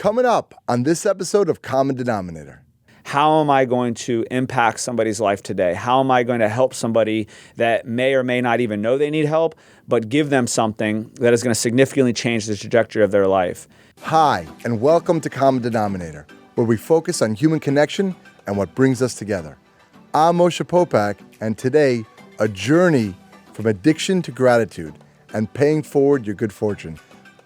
Coming up on this episode of Common Denominator. How am I going to impact somebody's life today? How am I going to help somebody that may or may not even know they need help, but give them something that is going to significantly change the trajectory of their life? Hi, and welcome to Common Denominator, where we focus on human connection and what brings us together. I'm Moshe Popack, and today, a journey from addiction to gratitude and paying forward your good fortune.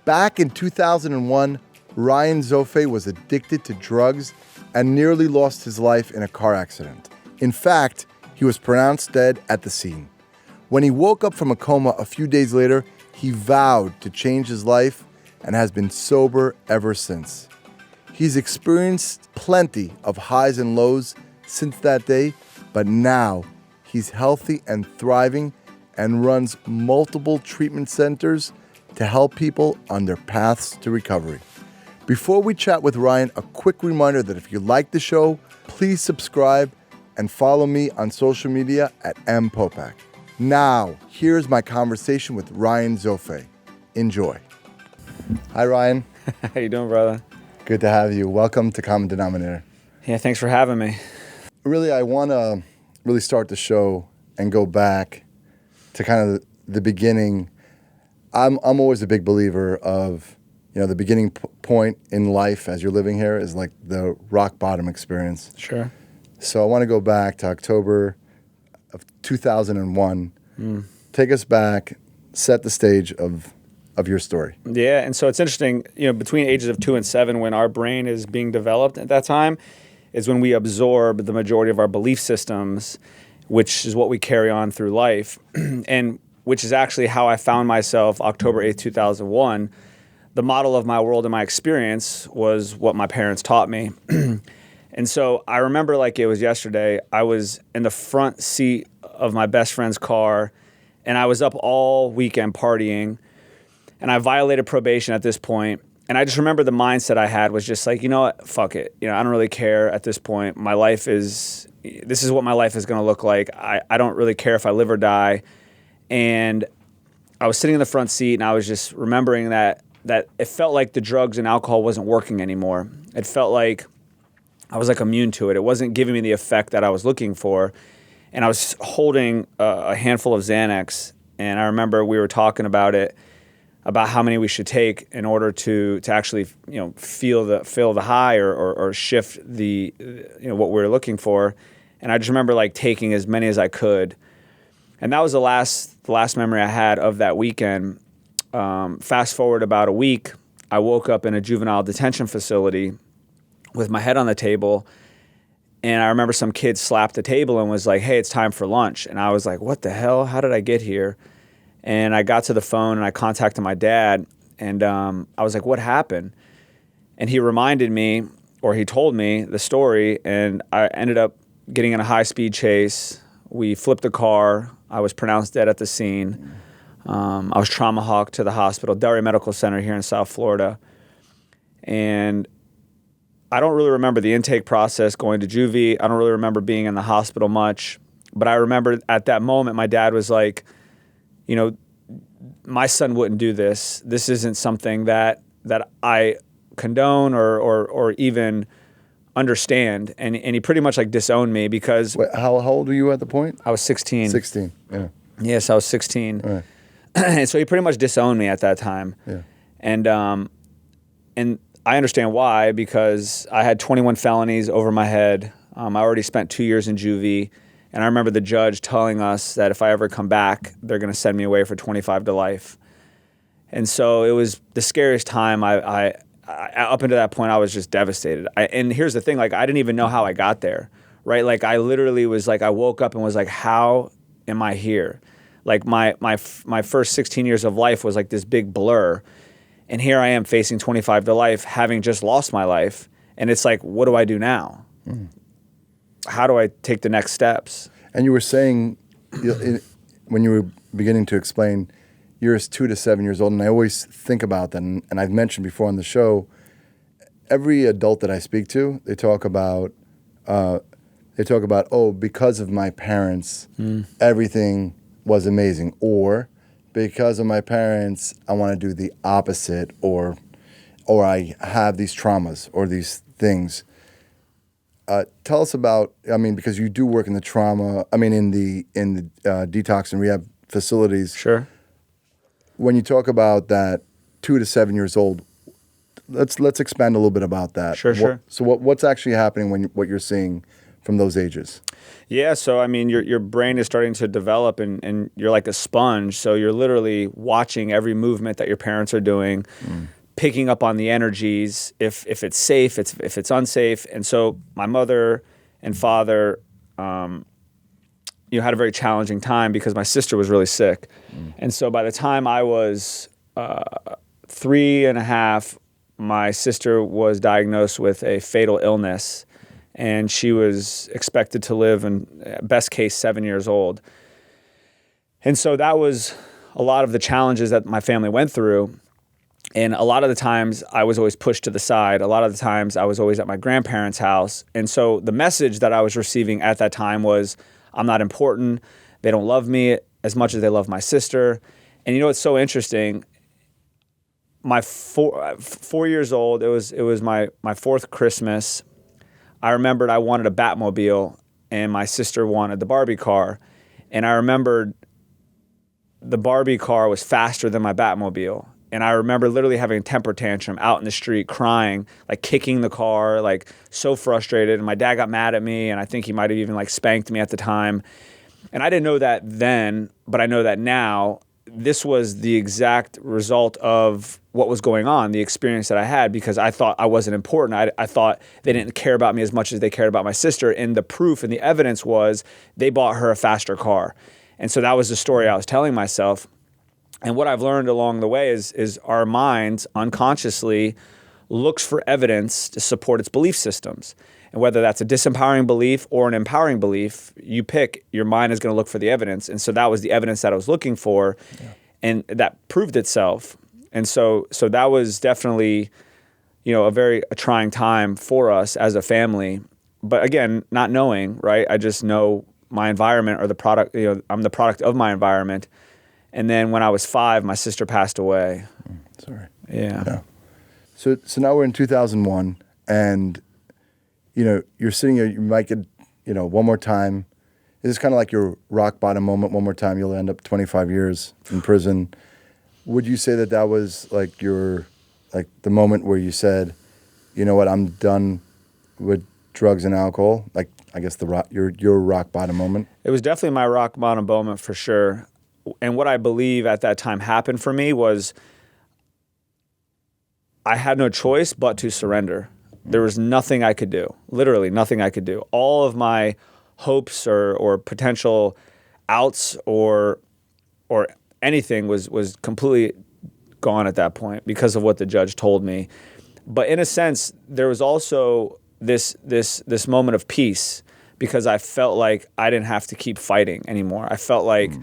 Back in 2001, Ryan Zofay was addicted to drugs and nearly lost his life in a car accident. In fact, he was pronounced dead at the scene. When he woke up from a coma a few days later, he vowed to change his life and has been sober ever since. He's experienced plenty of highs and lows since that day, but now he's healthy and thriving and runs multiple treatment centers to help people on their paths to recovery. Before we chat with Ryan, a quick reminder that if you like the show, please subscribe and follow me on social media at @mpopack. Now, here's my conversation with Ryan Zofay. Enjoy. Hi, Ryan. How you doing, brother? Good to have you. Welcome to Common Denominator. Yeah, thanks for having me. Really, I want to really start the show and go back to kind of the beginning. I'm always a big believer of, the beginning point in life as you're living here is like the rock bottom experience. Sure. So I want to go back to October of 2001. Take us back, set the stage of your story. Yeah, and so it's interesting, between ages of 2 and 7, when our brain is being developed at that time, is when we absorb the majority of our belief systems, which is what we carry on through life, and which is actually how I found myself October 8th, 2001. The model of my world and my experience was what my parents taught me. And so I remember like it was yesterday, I was in the front seat of my best friend's car, and I was up all weekend partying, and I violated probation at this point. And I just remember the mindset I had was just like, you know what, fuck it. I don't really care at this point. This is what my life is going to look like. I don't really care if I live or die. And I was sitting in the front seat, and I was just remembering that it felt like the drugs and alcohol wasn't working anymore. It felt like I was like immune to it. It wasn't giving me the effect that I was looking for. And I was holding a handful of Xanax, and I remember we were talking about it, about how many we should take in order to actually feel the high or shift the what we were looking for. And I just remember like taking as many as I could. And that was the last memory I had of that weekend. Fast forward about a week, I woke up in a juvenile detention facility with my head on the table, and I remember some kid slapped the table and was like, "Hey, it's time for lunch." And I was like, "What the hell? How did I get here?" And I got to the phone and I contacted my dad, and I was like, "What happened?" And he reminded me, or he told me the story, and I ended up getting in a high-speed chase. We flipped the car. I was pronounced dead at the scene. I was trauma hawked to the hospital, Delray Medical Center here in South Florida. And I don't really remember the intake process going to juvie. I don't really remember being in the hospital much. But I remember at that moment, my dad was like, my son wouldn't do this. This isn't something that I condone or even understand. And he pretty much like disowned me because... Wait, how old were you at the point? I was 16. 16, yeah. Yes, I was 16. Right. And so he pretty much disowned me at that time. Yeah. And I understand why, because I had 21 felonies over my head. I already spent 2 years in juvie. And I remember the judge telling us that if I ever come back, they're going to send me away for 25 to life. And so it was the scariest time. I up until that point, I was just devastated. And here's the thing, like, I didn't even know how I got there, right? Like, I literally was like, I woke up and was like, how am I here? Like, my first 16 years of life was like this big blur. And here I am facing 25 to life, having just lost my life. And it's like, what do I do now? How do I take the next steps? And you were saying, when you were beginning to explain, you're 2 to 7 years old, and I always think about that, and I've mentioned before on the show, every adult that I speak to, they talk about, because of my parents, everything was amazing, or because of my parents, I want to do the opposite, or or I have these traumas or these things. Tell us about, I mean, because you do work in the trauma, I mean, in the detox and rehab facilities. Sure. When you talk about that 2 to 7 years old, let's expand a little bit about that. Sure. So what's actually happening when what you're seeing from those ages? Yeah, so I mean, your brain is starting to develop, and you're like a sponge. So you're literally watching every movement that your parents are doing, picking up on the energies, if it's safe, if it's unsafe. And so my mother and father, had a very challenging time because my sister was really sick. And so by the time I was 3.5, my sister was diagnosed with a fatal illness, and she was expected to live in best case 7 years old. And so that was a lot of the challenges that my family went through. And a lot of the times I was always pushed to the side. A lot of the times I was always at my grandparents' house. And so the message that I was receiving at that time was, I'm not important. They don't love me as much as they love my sister. And you know what's so interesting? My 4 years old, it was my fourth Christmas. I remembered I wanted a Batmobile, and my sister wanted the Barbie car. And I remembered the Barbie car was faster than my Batmobile. And I remember literally having a temper tantrum out in the street, crying, like kicking the car, like so frustrated. And my dad got mad at me, and I think he might have even like spanked me at the time. And I didn't know that then, but I know that now. This was the exact result of what was going on, the experience that I had, because I thought I wasn't important. I thought they didn't care about me as much as they cared about my sister. And the proof and the evidence was they bought her a faster car. And so that was the story I was telling myself. And what I've learned along the way is our mind unconsciously looks for evidence to support its belief systems. And whether that's a disempowering belief or an empowering belief, you pick, your mind is going to look for the evidence. And so that was the evidence that I was looking for, and that proved itself. And so that was definitely, a trying time for us as a family. But again, not knowing, right? I just know my environment, or the product, I'm the product of my environment. And then when I was 5, my sister passed away. Sorry. Yeah. So now we're in 2001, and you're sitting here. You might get, one more time. This is kind of like your rock bottom moment. One more time, you'll end up 25 years in prison. Would you say that was like the moment where you said, you know what, I'm done with drugs and alcohol? Like, I guess your rock bottom moment. It was definitely my rock bottom moment for sure. And what I believe at that time happened for me was I had no choice but to surrender. There was nothing I could do, literally nothing I could do. All of my hopes or potential outs or anything was completely gone at that point because of what the judge told me. But in a sense, there was also this moment of peace, because I felt like I didn't have to keep fighting anymore. I felt like,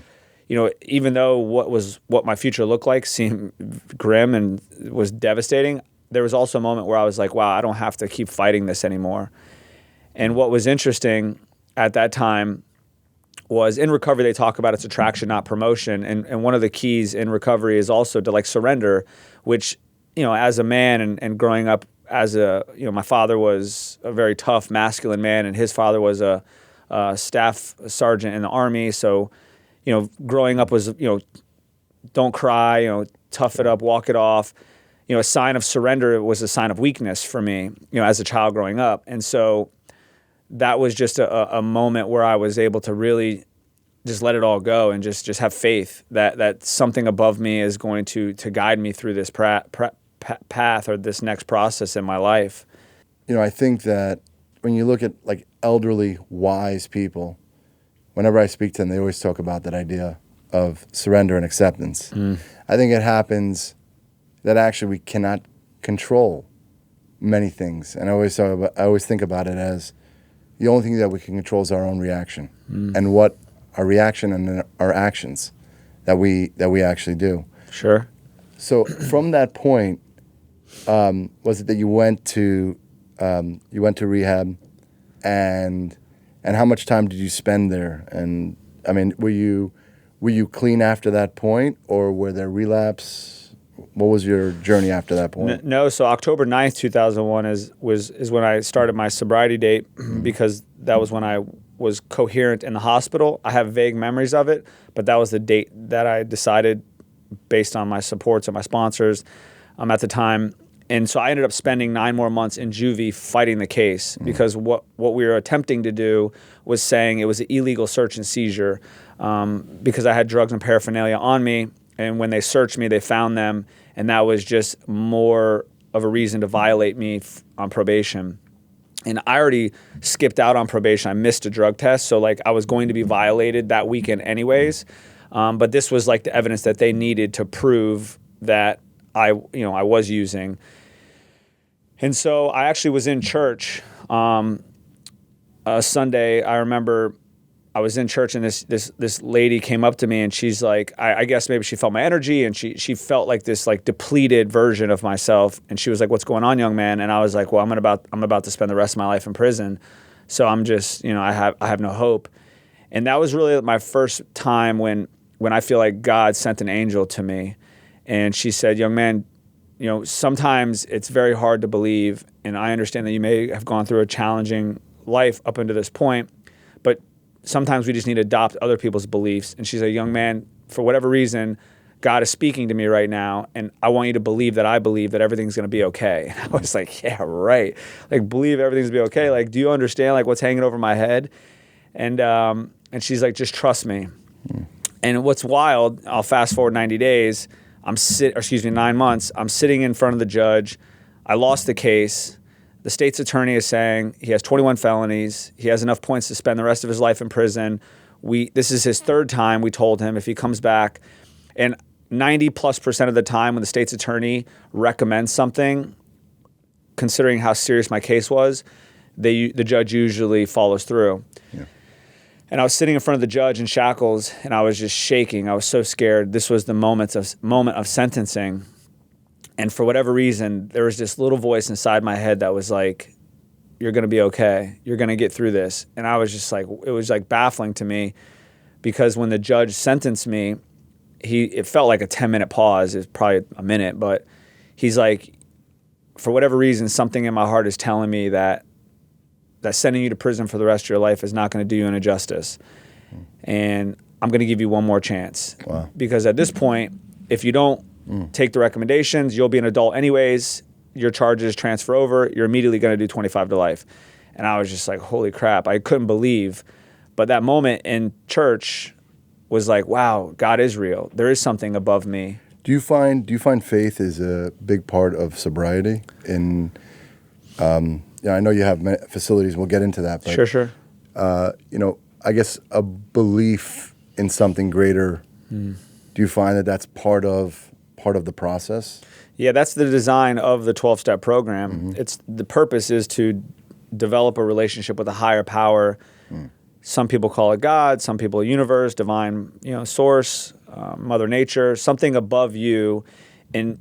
even though what my future looked like seemed grim and was devastating, there was also a moment where I was like, wow, I don't have to keep fighting this anymore. And what was interesting at that time was, in recovery, they talk about it's attraction, not promotion. And one of the keys in recovery is also to surrender, which, as a man and growing up as my father was a very tough, masculine man, and his father was a staff sergeant in the Army. So, growing up was, don't cry, tough it up, walk it off. A sign of surrender was a sign of weakness for me, as a child growing up. And so that was just a moment where I was able to really just let it all go and just have faith that something above me is going to guide me through this path or this next process in my life. I think that when you look at elderly, wise people, whenever I speak to them, they always talk about that idea of surrender and acceptance. I think it happens that actually we cannot control many things. And I always think about it as the only thing that we can control is our own reaction, and what our reaction and our actions that we actually do. Sure. So from that point, was it that you went to rehab, and how much time did you spend there? And I mean, were you clean after that point, or were there relapse? What was your journey after that point? No, so October 9th, 2001 is when I started my sobriety date because that was when I was coherent in the hospital. I have vague memories of it, but that was the date that I decided based on my supports and my sponsors at the time. And so I ended up spending 9 more months in juvie fighting the case because what we were attempting to do was saying it was an illegal search and seizure because I had drugs and paraphernalia on me. And when they searched me, they found them. And that was just more of a reason to violate me on probation. And I already skipped out on probation. I missed a drug test. So like I was going to be violated that weekend anyways. But this was like the evidence that they needed to prove that I was using. And so I actually was in church Sunday. I remember I was in church and this lady came up to me and she's like, I guess maybe she felt my energy and she felt like this like depleted version of myself. And she was like, "What's going on, young man?" And I was like, "Well, I'm about to spend the rest of my life in prison. So I'm just, I have no hope." And that was really my first time when I feel like God sent an angel to me. And she said, "Young man, sometimes it's very hard to believe. And I understand that you may have gone through a challenging life up until this point, but sometimes we just need to adopt other people's beliefs." And she said, "Young man, for whatever reason, God is speaking to me right now, and I want you to believe that I believe that everything's going to be okay." And I was like, "Yeah, right. Like, believe everything's going to be okay. Like, do you understand like what's hanging over my head?" And she's like, "Just trust me." And what's wild, I'll fast forward 90 days. 9 months. I'm sitting in front of the judge. I lost the case. The state's attorney is saying he has 21 felonies. He has enough points to spend the rest of his life in prison. This is his third time. We told him if he comes back, and 90+% of the time when the state's attorney recommends something, considering how serious my case was, the judge usually follows through. Yeah. And I was sitting in front of the judge in shackles, and I was just shaking. I was so scared. This was the moment of sentencing. And for whatever reason, there was this little voice inside my head that was like, "You're going to be okay. You're going to get through this." And I was just like, it was like baffling to me because when the judge sentenced me, it felt like a 10-minute pause. It was probably a minute, but he's like, for whatever reason, something in my heart is telling me that sending you to prison for the rest of your life is not going to do you any justice. And I'm going to give you one more chance. Wow. Because at this point, if you don't take the recommendations, you'll be an adult anyways. Your charges transfer over. You're immediately going to do 25 to life. And I was just like, holy crap. I couldn't believe. But that moment in church was like, wow, God is real. There is something above me. Do you find faith is a big part of sobriety? I know you have facilities. We'll get into that. But, Sure. I guess a belief in something greater. Do you find that that's part of the process? Yeah, that's the design of the 12-step program. The purpose is to develop a relationship with a higher power. Some people call it God, some people universe, divine, source, Mother Nature, something above you. And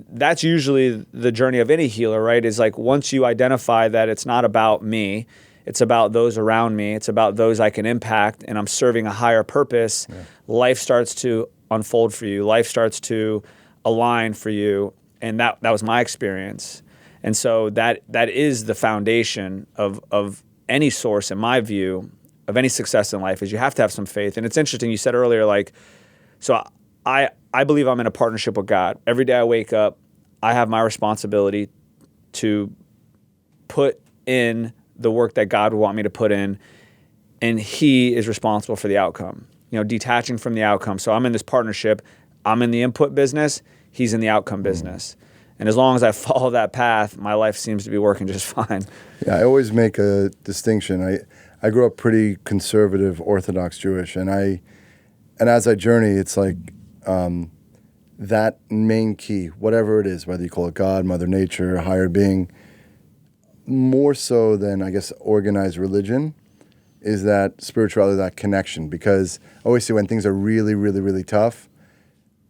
that's usually the journey of any healer, right? Is like once you identify that it's not about me, it's about those around me, it's about those I can impact, and I'm serving a higher purpose, life starts to unfold for you. Life starts to align for you. And that was my experience. And so that is the foundation of any source, in my view, of any success in life, is you have to have some faith. And it's interesting, you said earlier, like, so I believe I'm in a partnership with God. Every day I wake up, I have my responsibility to put in the work that God would want me to put in, and He is responsible for the outcome. Detaching from the outcome. So I'm in this partnership. I'm in the input business. He's in the outcome business. And as long as I follow that path, my life seems to be working just fine. Yeah, I always make a distinction. I grew up pretty conservative, Orthodox Jewish, and as I journey, it's like that main key, whatever it is, whether you call it God, Mother Nature, higher being, more so than, I guess, organized religion, is that spirituality, that connection. Because I always see when things are really, really, really tough,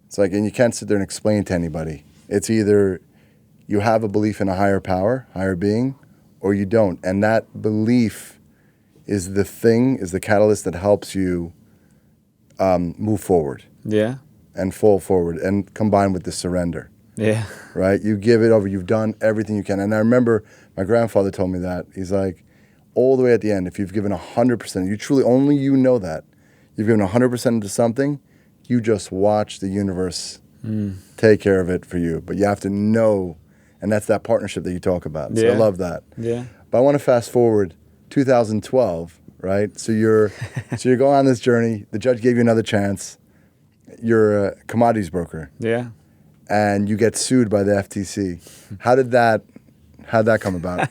it's like, and you can't sit there and explain to anybody. It's either you have a belief in a higher power, higher being, or you don't. And that belief is the catalyst that helps you move forward. Yeah. And fall forward, and combined with the surrender. Yeah. right? You give it over. You've done everything you can. And I remember my grandfather told me that. He's like, all the way at the end, if you've given 100%, you truly, only you know that, you've given 100% into something, you just watch the universe take care of it for you. But you have to know, and that's that partnership that you talk about. So I love that. Yeah. But I want to fast forward 2012, right? So you're going on this journey. The judge gave you another chance. You're a commodities broker. Yeah. And you get sued by the FTC. How'd that come about?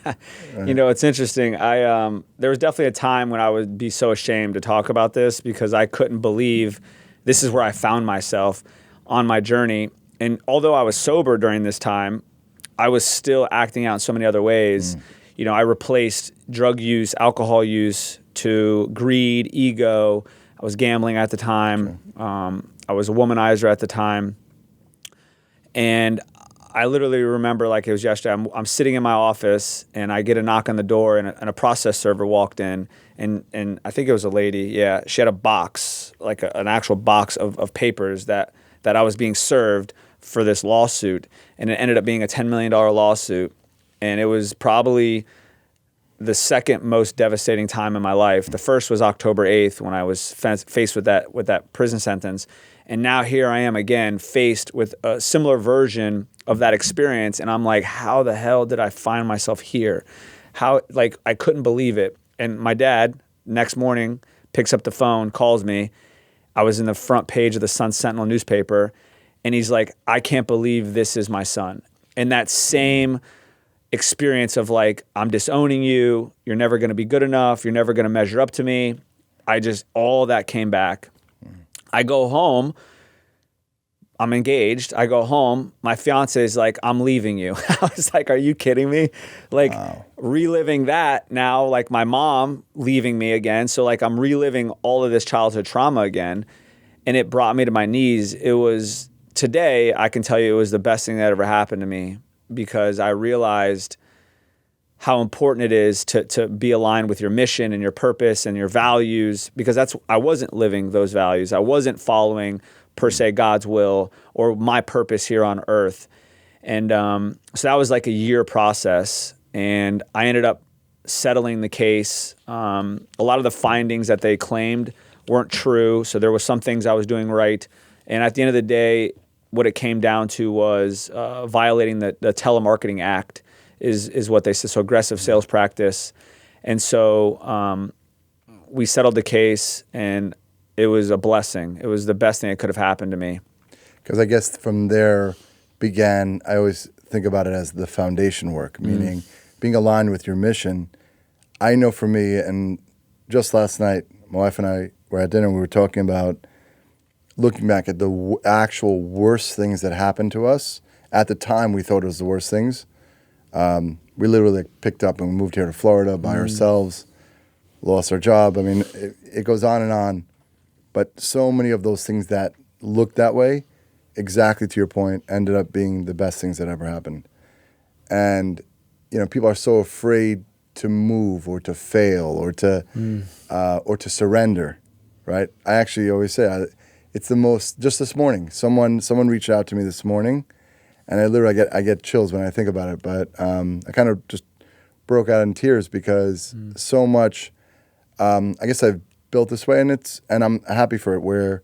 You know, it's interesting. There was definitely a time when I would be so ashamed to talk about this because I couldn't believe this is where I found myself on my journey. And although I was sober during this time, I was still acting out in so many other ways. You know, I replaced drug use, alcohol use to greed, ego. I was gambling at the time. I was a womanizer at the time. And I literally remember like it was yesterday. I'm sitting in my office and I get a knock on the door and a process server walked in and I think it was a lady. Yeah, she had a box, like an actual box of papers that I was being served for this lawsuit, and it ended up being a $10 million lawsuit, and it was probably the second most devastating time in my life. The first was October 8th when I was faced with that prison sentence. And now here I am again faced with a similar version of that experience. And I'm like, how the hell did I find myself here? How, like, I couldn't believe it. And my dad, next morning, picks up the phone, calls me. I was in the front page of the Sun Sentinel newspaper. And he's like, I can't believe this is my son. And that same experience of like, I'm disowning you. You're never going to be good enough. You're never going to measure up to me. All that came back. I go home. I'm engaged. I go home. My fiance is like, I'm leaving you. I was like, are you kidding me? Like reliving that now, like my mom leaving me again. So like I'm reliving all of this childhood trauma again. And it brought me to my knees. It was today, I can tell you it was the best thing that ever happened to me because I realized how important it is to be aligned with your mission and your purpose and your values, because I wasn't living those values. I wasn't following per se God's will or my purpose here on earth. And so that was like a year process. And I ended up settling the case. A lot of the findings that they claimed weren't true. So there was some things I was doing right. And at the end of the day, what it came down to was violating the Telemarketing Act is what they said, so aggressive sales practice. And so we settled the case, and it was a blessing. It was the best thing that could have happened to me. Because I guess from there began, I always think about it as the foundation work, meaning being aligned with your mission. I know for me, and just last night, my wife and I were at dinner, we were talking about looking back at the actual worst things that happened to us. At the time, we thought it was the worst things. We literally picked up and moved here to Florida by ourselves, lost our job. I mean, it goes on and on. But so many of those things that looked that way, exactly to your point, ended up being the best things that ever happened. And, you know, people are so afraid to move or to fail or to surrender, right? I actually always say, it's the most, just this morning, someone reached out to me this morning, and I get chills when I think about it, but I kind of just broke out in tears because so much, I guess I've built this way, and I'm happy for it, where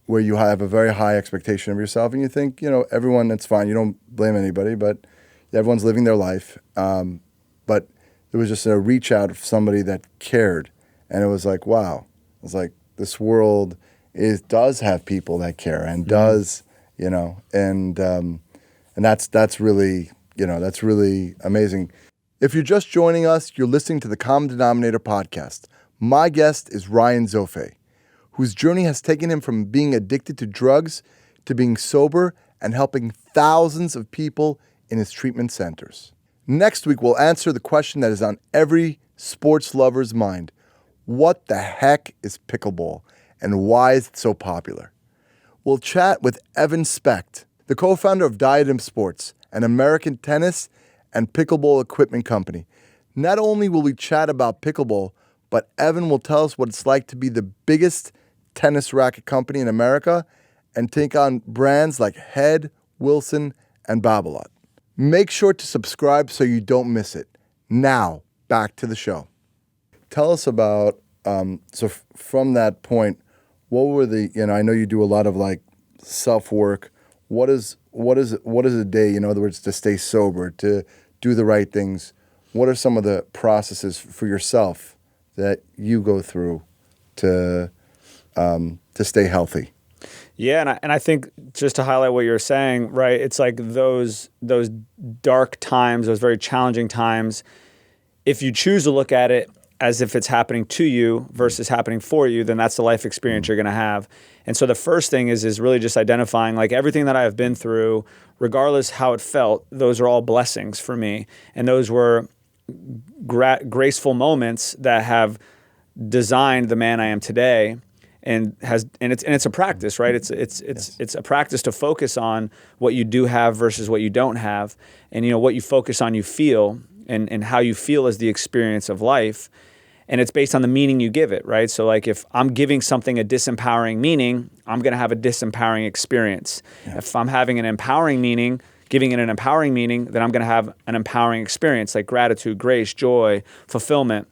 you have a very high expectation of yourself, and you think, you know, everyone, it's fine, you don't blame anybody, but everyone's living their life, but there was just a reach out of somebody that cared, and it was like, wow, it was like, this world does have people that care and does, you know, and that's really, you know, that's really amazing. If you're just joining us, you're listening to the Common Denominator podcast. My guest is Ryan Zofay, whose journey has taken him from being addicted to drugs to being sober and helping thousands of people in his treatment centers. Next week, we'll answer the question that is on every sports lover's mind. What the heck is pickleball, and why is it so popular? We'll chat with Evan Specht, the co-founder of Diadem Sports, an American tennis and pickleball equipment company. Not only will we chat about pickleball, but Evan will tell us what it's like to be the biggest tennis racket company in America and take on brands like Head, Wilson, and Babolat. Make sure to subscribe so you don't miss it. Now, back to the show. Tell us about, from that point, what were I know you do a lot of like self-work. What is a day, in other words, to stay sober, to do the right things? What are some of the processes for yourself that you go through to stay healthy? Yeah, and I think just to highlight what you're saying, right? It's like those dark times, those very challenging times. If you choose to look at it as if it's happening to you versus happening for you, then that's the life experience you're going to have. And so the first thing is really just identifying like everything that I have been through, regardless how it felt, those are all blessings for me, and those were graceful moments that have designed the man I am today. And it's a practice, right? It's a practice to focus on what you do have versus what you don't have, and what you focus on, you feel, and how you feel is the experience of life, and it's based on the meaning you give it, right? So like if I'm giving something a disempowering meaning, I'm going to have a disempowering experience. Yeah. If I'm having an empowering meaning, giving it an empowering meaning, then I'm going to have an empowering experience, like gratitude, grace, joy, fulfillment.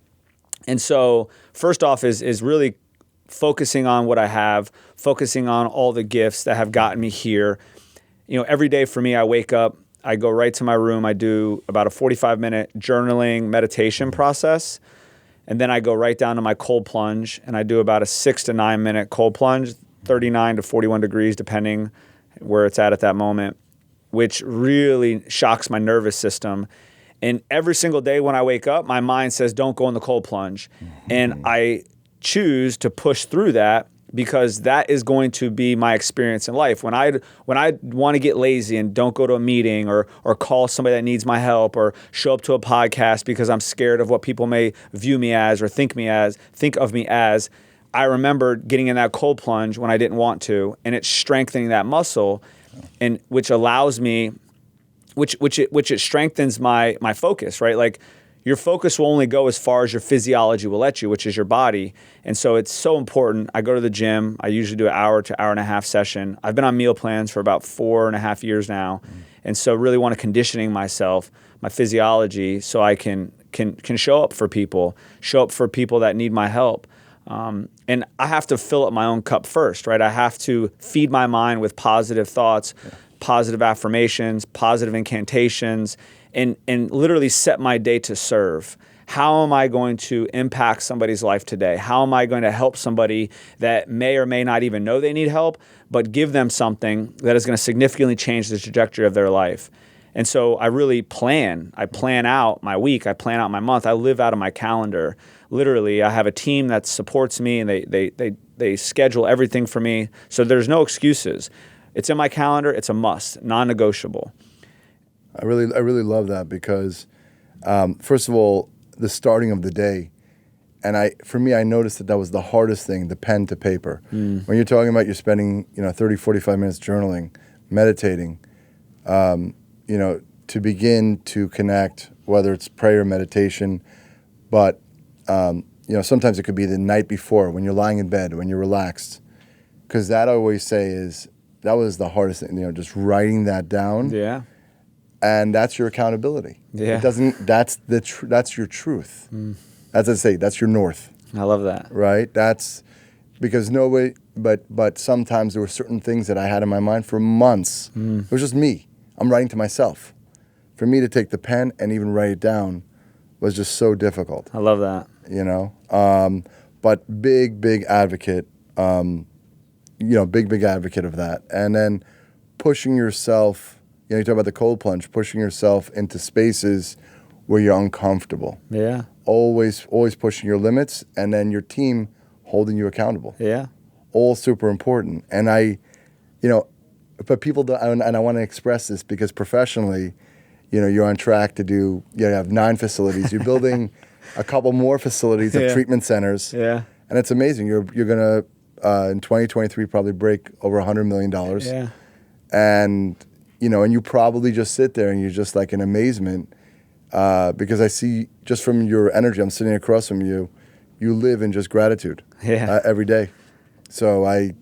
And so first off is really focusing on what I have, focusing on all the gifts that have gotten me here. Every day for me, I wake up, I go right to my room, I do about a 45-minute journaling meditation process, and then I go right down to my cold plunge, and I do about a 6 to 9 minute cold plunge, 39 to 41 degrees, depending where it's at that moment, which really shocks my nervous system. And every single day when I wake up, my mind says, don't go in the cold plunge. Mm-hmm. And I choose to push through that because that is going to be my experience in life. When I want to get lazy and don't go to a meeting or call somebody that needs my help or show up to a podcast because I'm scared of what people may view me as or think of me as, I remember getting in that cold plunge when I didn't want to, and it's strengthening that muscle, and which allows me, which it strengthens my focus, right? Like, your focus will only go as far as your physiology will let you, which is your body. And so it's so important. I go to the gym. I usually do an hour to hour and a half session. I've been on meal plans for about 4.5 years now. And so really want to conditioning myself, my physiology, so I can show up for people that need my help. And I have to fill up my own cup first, right? I have to feed my mind with positive thoughts, positive affirmations, positive incantations, and literally set my day to serve. How am I going to impact somebody's life today? How am I going to help somebody that may or may not even know they need help, but give them something that is going to significantly change the trajectory of their life? And so I really plan. I plan out my week. I plan out my month. I live out of my calendar. Literally, I have a team that supports me, and they schedule everything for me. So there's no excuses. It's in my calendar. It's a must, non-negotiable. I really love that because, first of all, the starting of the day, and for me, I noticed that was the hardest thing, the pen to paper. When you're talking about you're spending 30, 45 minutes journaling, meditating, to begin to connect, whether it's prayer, meditation, but sometimes it could be the night before when you're lying in bed, when you're relaxed, because that I always say that was the hardest thing, just writing that down. Yeah. And that's your accountability. Yeah. That's your truth. As I say, that's your north. I love that. Right? That's because nobody, but sometimes there were certain things that I had in my mind for months. It was just me. I'm writing to myself. For me to take the pen and even write it down was just so difficult. I love that. But big advocate, big advocate of that. And then pushing yourself, you talk about the cold plunge, pushing yourself into spaces where you're uncomfortable. Yeah. Always pushing your limits, and then your team holding you accountable. Yeah. All super important. And but people don't, and I want to express this because professionally, you're on track to do, you have 9 facilities. You're building a couple more facilities of treatment centers. Yeah. And it's amazing. You're going to, in 2023, probably break over $100 million. Yeah. And, and you probably just sit there and you're just like in amazement because I see just from your energy, I'm sitting across from you, you live in just gratitude every day. So I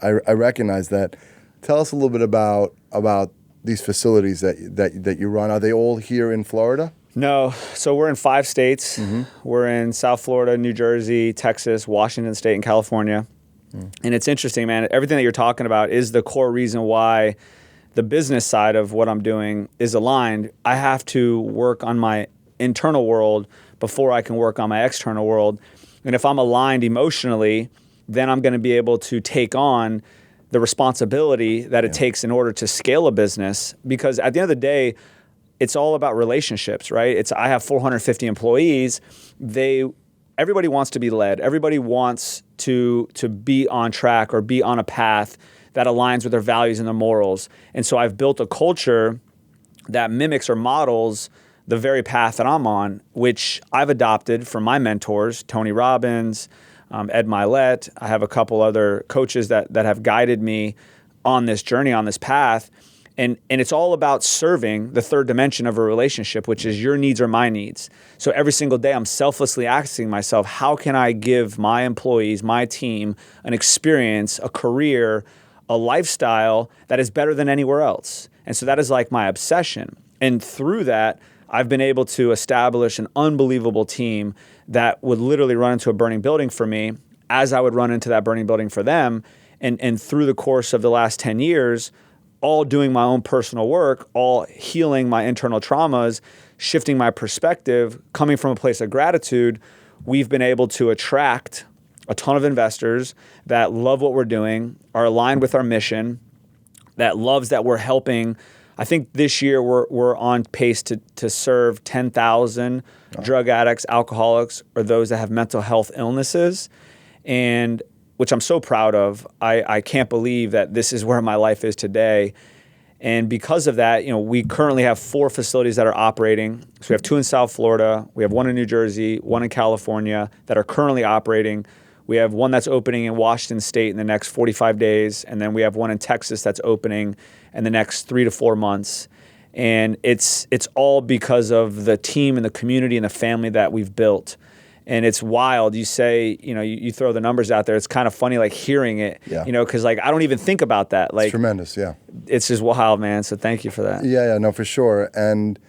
recognize that. Tell us a little bit about about these facilities that you run. Are they all here in Florida? No. So we're in 5 states. We're in South Florida, New Jersey, Texas, Washington State, and California. And it's interesting, man. Everything that you're talking about is the core reason why the business side of what I'm doing is aligned. I have to work on my internal world before I can work on my external world. And if I'm aligned emotionally, then I'm going to be able to take on the responsibility that it takes in order to scale a business. Because at the end of the day, it's all about relationships, right? I have 450 employees. Everybody wants to be led. Everybody wants to be on track or be on a path that aligns with their values and their morals. And so I've built a culture that mimics or models the very path that I'm on, which I've adopted from my mentors, Tony Robbins, Ed Milet. I have a couple other coaches that have guided me on this journey, on this path. And it's all about serving the third dimension of a relationship, which is your needs or my needs. So every single day I'm selflessly asking myself, how can I give my employees, my team, an experience, a career, a lifestyle that is better than anywhere else? And so that is like my obsession. And through that, I've been able to establish an unbelievable team that would literally run into a burning building for me as I would run into that burning building for them. And through the course of the last 10 years, all doing my own personal work, all healing my internal traumas, shifting my perspective, coming from a place of gratitude, we've been able to attract a ton of investors that love what we're doing, are aligned with our mission, that loves that we're helping. I think this year we're on pace to serve 10,000 drug addicts, alcoholics, or those that have mental health illnesses, and which I'm so proud of. I can't believe that this is where my life is today. And because of that, we currently have 4 facilities that are operating. So we have 2 in South Florida, we have 1 in New Jersey, 1 in California that are currently operating. We have 1 that's opening in Washington State in the next 45 days, and then we have 1 in Texas that's opening in the next 3 to 4 months. And it's all because of the team and the community and the family that we've built. And it's wild. You say, you throw the numbers out there. It's kind of funny, like hearing it, because like I don't even think about that. Like, it's tremendous, yeah. It's just wild, man. So thank you for that. Yeah, no, for sure. And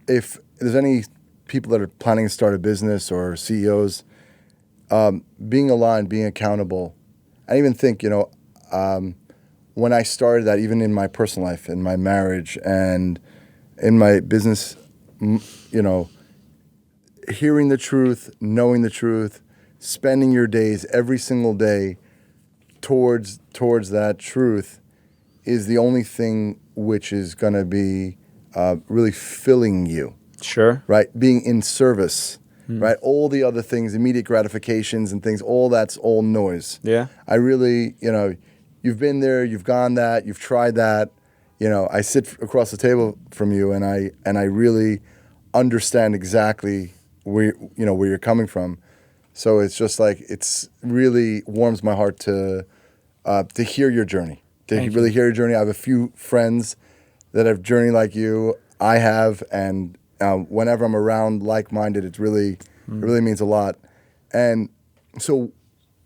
if there's any people that are planning to start a business or CEOs, being aligned, being accountable, I even think, when I started that, even in my personal life, in my marriage, and in my business, hearing the truth, knowing the truth, spending your days every single day towards that truth is the only thing which is going to be really filling you. Sure. Right? Being in service. Right? All the other things, immediate gratifications and things, all that's all noise. Yeah. I really, you've been there, you've gone that, you've tried that. I sit across the table from you and I really understand exactly where you're coming from. So it's just like, it's really warms my heart to hear your journey, hear your journey. I have a few friends that have journeyed like you. I have, and whenever I'm around like-minded, it really means a lot. And so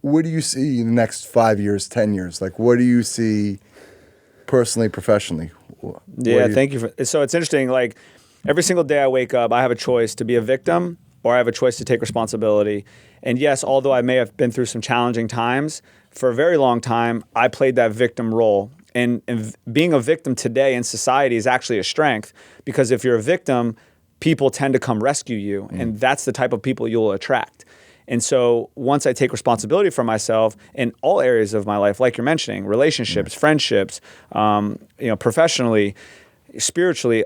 what do you see in the next 5 years, 10 years? Like, what do you see personally, professionally? Thank you. So it's interesting, like every single day I wake up, I have a choice to be a victim or I have a choice to take responsibility. And yes, although I may have been through some challenging times, for a very long time, I played that victim role. And being a victim today in society is actually a strength, because if you're a victim, people tend to come rescue you, and that's the type of people you'll attract. And so once I take responsibility for myself in all areas of my life, like you're mentioning, relationships, friendships, professionally, spiritually,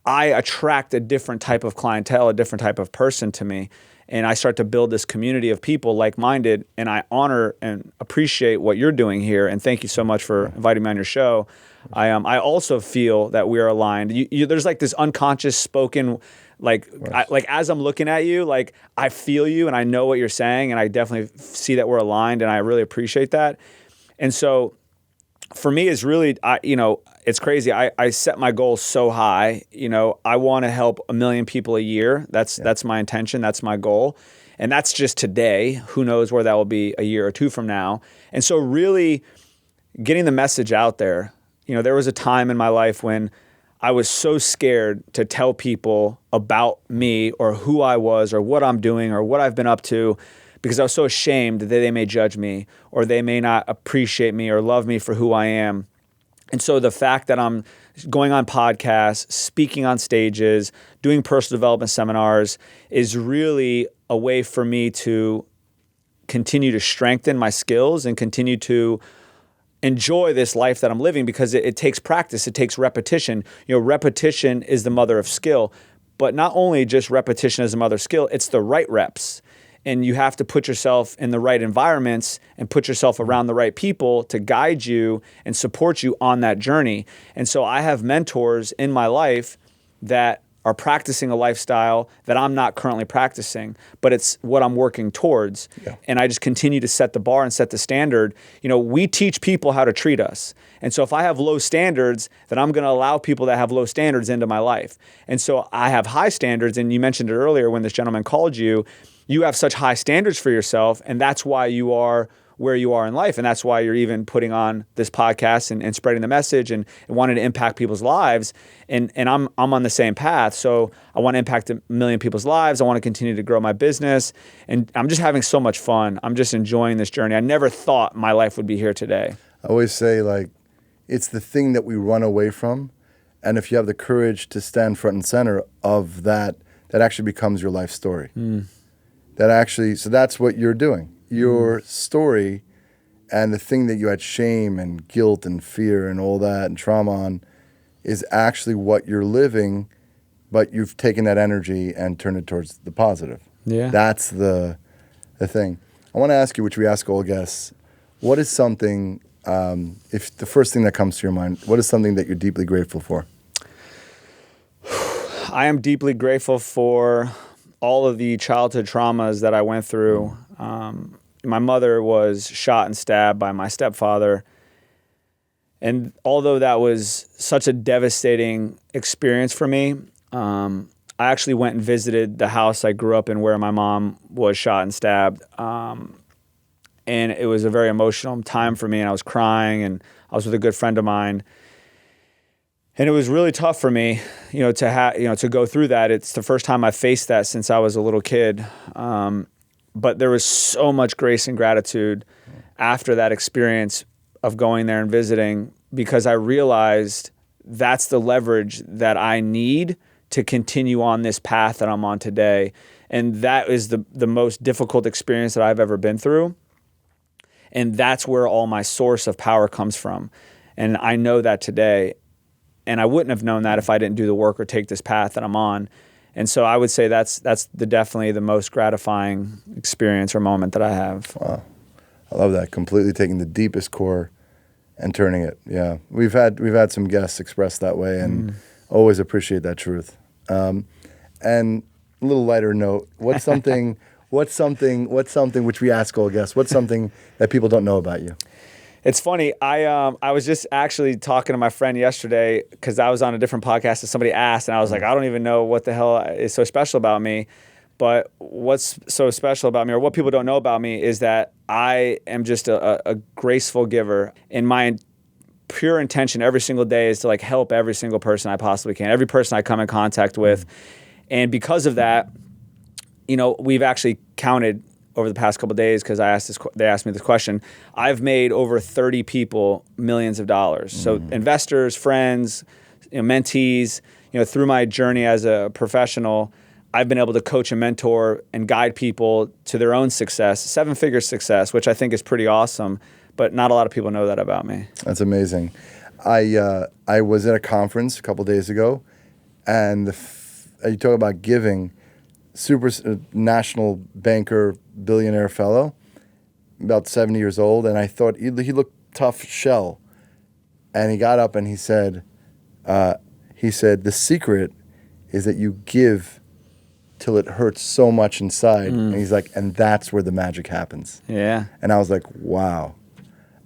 I attract a different type of clientele, a different type of person to me. And I start to build this community of people like-minded, and I honor and appreciate what you're doing here. And thank you so much for inviting me on your show. I also feel that we are aligned. There's like this unconscious spoken, like as I'm looking at you, like I feel you and I know what you're saying, and I definitely see that we're aligned, and I really appreciate that. And so for me, it's really, it's crazy. I set my goals so high. I want to help 1 million people a year. That's my intention. That's my goal. And that's just today. Who knows where that will be a year or 2 from now. And so really getting the message out there there was a time in my life when I was so scared to tell people about me or who I was or what I'm doing or what I've been up to, because I was so ashamed that they may judge me or they may not appreciate me or love me for who I am. And so the fact that I'm going on podcasts, speaking on stages, doing personal development seminars is really a way for me to continue to strengthen my skills and continue to enjoy this life that I'm living, because it takes practice, it takes repetition. Repetition is the mother of skill, but not only just repetition is the mother of skill, it's the right reps. And you have to put yourself in the right environments and put yourself around the right people to guide you and support you on that journey. And so I have mentors in my life that are practicing a lifestyle that I'm not currently practicing, but it's what I'm working towards. Yeah. And I just continue to set the bar and set the standard. We teach people how to treat us. And so if I have low standards, then I'm going to allow people that have low standards into my life. And so I have high standards. And you mentioned it earlier when this gentleman called you, you have such high standards for yourself. And that's why you are where you are in life. And that's why you're even putting on this podcast and spreading the message and wanting to impact people's lives. And I'm on the same path. So I want to impact 1 million people's lives. I want to continue to grow my business. And I'm just having so much fun. I'm just enjoying this journey. I never thought my life would be here today. I always say, it's the thing that we run away from. And if you have the courage to stand front and center of that, that actually becomes your life story. So that's what you're doing. Your story and the thing that you had shame and guilt and fear and all that and trauma on is actually what you're living, but you've taken that energy and turned it towards the positive. Yeah. That's the thing. I want to ask you, which we ask all guests, what is something, if the first thing that comes to your mind, what is something that you're deeply grateful for? I am deeply grateful for all of the childhood traumas that I went through. My mother was shot and stabbed by my stepfather. And although that was such a devastating experience for me, I actually went and visited the house I grew up in where my mom was shot and stabbed. And it was a very emotional time for me, and I was crying, and I was with a good friend of mine. And it was really tough for me, to go through that. It's the first time I faced that since I was a little kid. But there was so much grace and gratitude after that experience of going there and visiting, because I realized that's the leverage that I need to continue on this path that I'm on today. And that is the most difficult experience that I've ever been through. And that's where all my source of power comes from. And I know that today. And I wouldn't have known that if I didn't do the work or take this path that I'm on. And so I would say that's definitely the most gratifying experience or moment that I have. Wow. I love that. Completely taking the deepest core and turning it. Yeah. We've had some guests express that way, and always appreciate that truth. And a little lighter note, what's something which we ask all guests, what's something that people don't know about you? It's funny. I was just actually talking to my friend yesterday, because I was on a different podcast and somebody asked, and I was like, I don't even know what the hell is so special about me. But what's so special about me, or what people don't know about me, is that I am just a graceful giver. And my pure intention every single day is to help every single person I possibly can, every person I come in contact with. And because of that, we've actually counted over the past couple of days, because they asked me this question. I've made over 30 people millions of dollars. So investors, friends, mentees, through my journey as a professional, I've been able to coach and mentor and guide people to their own success, 7-figure success, which I think is pretty awesome. But not a lot of people know that about me. That's amazing. I was at a conference a couple of days ago, and you talk about giving. Super national banker, billionaire fellow, about 70 years old, and I thought he looked tough shell. And he got up and he said, the secret is that you give till it hurts so much inside. And he's like, and that's where the magic happens. Yeah. And I was like, wow.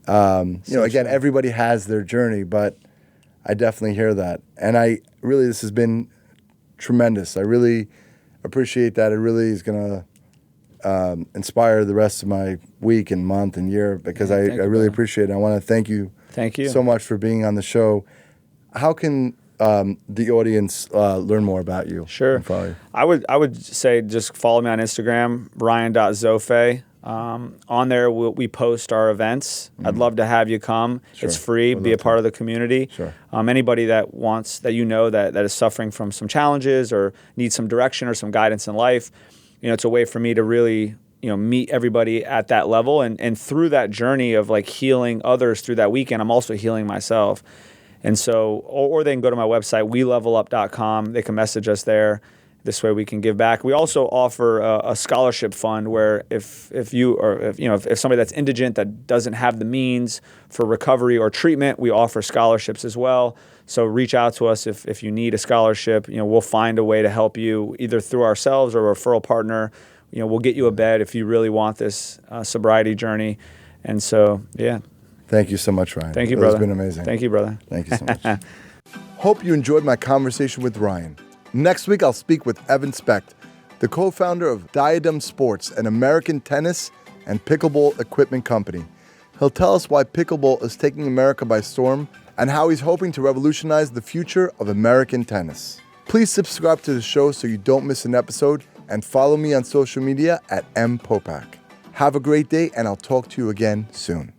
Again, everybody has their journey, but I definitely hear that. And this has been tremendous. I really appreciate that. It really is going to inspire the rest of my week and month and year, because I really appreciate it. I want to thank you Thank you so much for being on the show. How can the audience learn more about you? Sure. And follow you? I would say just follow me on Instagram, ryan.zofay. On there, we post our events. I'd love to have you come. Sure. It's free. Would Be a love part to. of the community. Sure. Anybody that wants, that that is suffering from some challenges or needs some direction or some guidance in life, it's a way for me to really, meet everybody at that level. And through that journey of like healing others through that weekend, I'm also healing myself. And so, or they can go to my website, welevelup.com. They can message us there. This way we can give back. We also offer a scholarship fund where if somebody that's indigent that doesn't have the means for recovery or treatment, we offer scholarships as well. So reach out to us if you need a scholarship. We'll find a way to help you either through ourselves or a referral partner. We'll get you a bed if you really want this sobriety journey. And so, yeah. Thank you so much, Ryan. Thank you, brother. It's been amazing. Thank you, brother. Thank you so much. Hope you enjoyed my conversation with Ryan. Next week, I'll speak with Evan Specht, the co-founder of Diadem Sports, an American tennis and pickleball equipment company. He'll tell us why pickleball is taking America by storm and how he's hoping to revolutionize the future of American tennis. Please subscribe to the show so you don't miss an episode and follow me on social media at @mpopack. Have a great day, and I'll talk to you again soon.